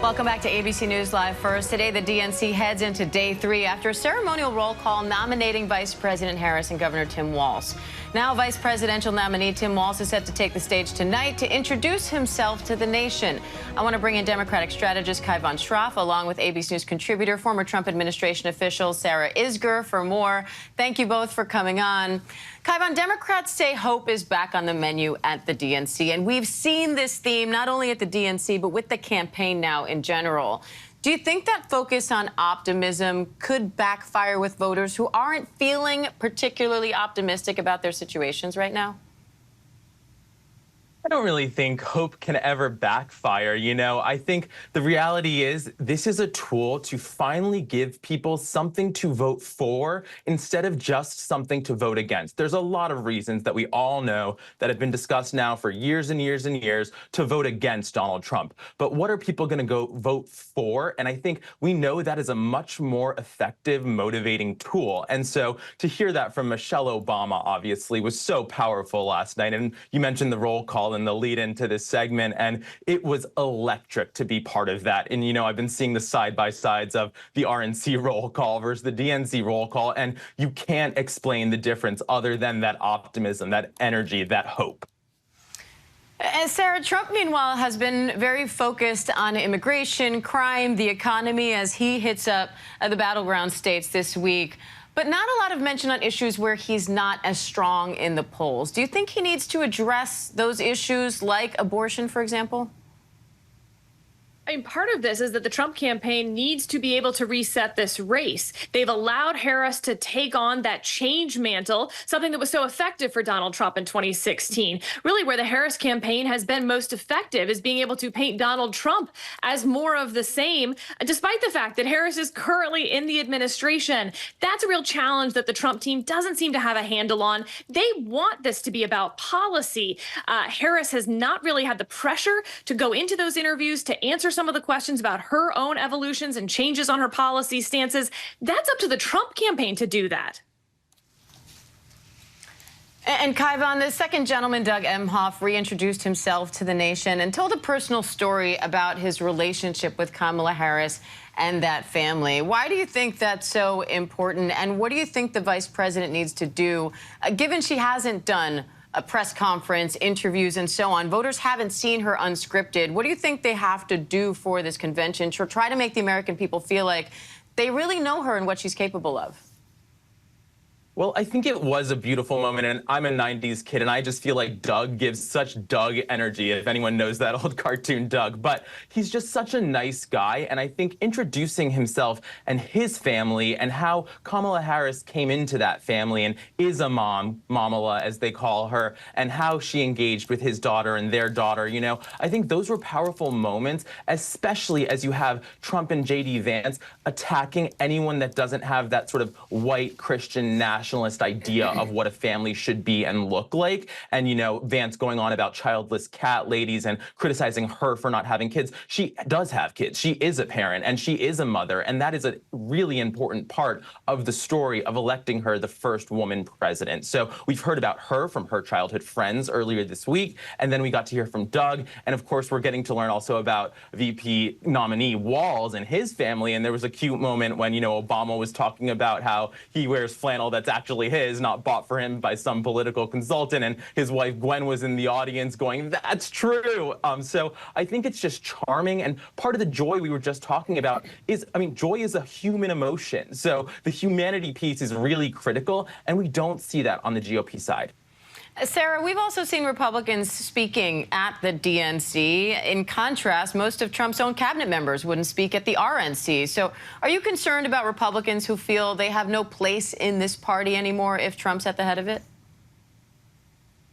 Welcome back to ABC News Live First. Today, the DNC heads into day 3 after a ceremonial roll call nominating Vice President Harris and Governor Tim Walz. Now, Vice Presidential nominee Tim Walz is set to take the stage tonight to introduce himself to the nation. I want to bring in Democratic strategist Kaivan Shroff, along with ABC News contributor, former Trump administration official Sarah Isgur for more. Thank you both for coming on. Kaivan, Democrats say hope is back on the menu at the DNC, and we've seen this theme not only at the DNC, but with the campaign now in general. Do you think that focus on optimism could backfire with voters who aren't feeling particularly optimistic about their situations right now? I don't really think hope can ever backfire. I think the reality is this is a tool to finally give people something to vote for instead of just something to vote against. There's a lot of reasons that we all know that have been discussed now for years and years and years to vote against Donald Trump. But what are people going to go vote for? And I think we know that is a much more effective, motivating tool. And so to hear that from Michelle Obama, obviously, was so powerful last night. And you mentioned the roll call and the lead into this segment, and it was electric to be part of that. And, I've been seeing the side-by-sides of the RNC roll call versus the DNC roll call, and you can't explain the difference other than that optimism, that energy, that hope. And Sarah, Trump, meanwhile, has been very focused on immigration, crime, the economy as he hits up the battleground states this week. But not a lot of mention on issues where he's not as strong in the polls. Do you think he needs to address those issues like abortion, for example? I mean, part of this is that the Trump campaign needs to be able to reset this race. They've allowed Harris to take on that change mantle, something that was so effective for Donald Trump in 2016. Really, where the Harris campaign has been most effective is being able to paint Donald Trump as more of the same, despite the fact that Harris is currently in the administration. That's a real challenge that the Trump team doesn't seem to have a handle on. They want this to be about policy. Harris has not really had the pressure to go into those interviews to answer some of the questions about her own evolutions and changes on her policy stances. That's up to the Trump campaign to do that. And Kaivan, the second gentleman, Doug Emhoff, reintroduced himself to the nation and told a personal story about his relationship with Kamala Harris and that family. Why do you think that's so important? And what do you think the vice president needs to do, given she hasn't done a press conference, interviews, and so on? Voters haven't seen her unscripted. What do you think they have to do for this convention to try to make the American people feel like they really know her and what she's capable of? Well, I think it was a beautiful moment, and I'm a 90s kid, and I just feel like Doug gives such Doug energy, if anyone knows that old cartoon Doug. But he's just such a nice guy, and I think introducing himself and his family and how Kamala Harris came into that family and is a mom, Mamala, as they call her, and how she engaged with his daughter and their daughter, I think those were powerful moments, especially as you have Trump and J.D. Vance attacking anyone that doesn't have that sort of white Christian nationalist idea of what a family should be and look like. And, Vance going on about childless cat ladies and criticizing her for not having kids. She does have kids. She is a parent and she is a mother. And that is a really important part of the story of electing her the first woman president. So we've heard about her from her childhood friends earlier this week. And then we got to hear from Doug. And of course, we're getting to learn also about VP nominee Walz and his family. And there was a cute moment when, Obama was talking about how he wears flannel that's actually his, not bought for him by some political consultant, and his wife Gwen was in the audience going, "That's true." So I think it's just charming, and part of the joy we were just talking about is, joy is a human emotion. So the humanity piece is really critical, and we don't see that on the GOP side. Sarah, we've also seen Republicans speaking at the DNC. In contrast, most of Trump's own cabinet members wouldn't speak at the RNC. So are you concerned about Republicans who feel they have no place in this party anymore if Trump's at the head of it?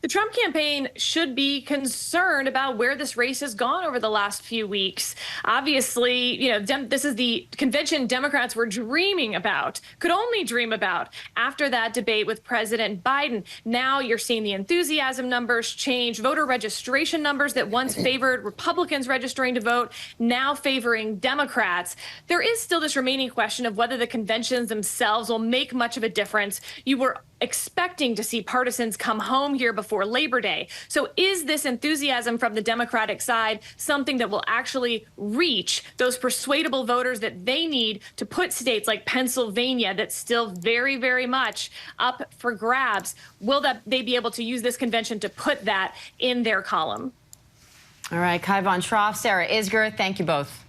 The Trump campaign should be concerned about where this race has gone over the last few weeks. Obviously, this is the convention Democrats were dreaming about, could only dream about after that debate with President Biden. Now you're seeing the enthusiasm numbers change, voter registration numbers that once favored Republicans registering to vote, now favoring Democrats. There is still this remaining question of whether the conventions themselves will make much of a difference. You were expecting to see partisans come home here before Labor Day. So is this enthusiasm from the Democratic side something that will actually reach those persuadable voters that they need to put states like Pennsylvania, that's still very, very much up for grabs? Will they be able to use this convention to put that in their column? All right, Kaivan Shroff, Sarah Isgur, thank you both.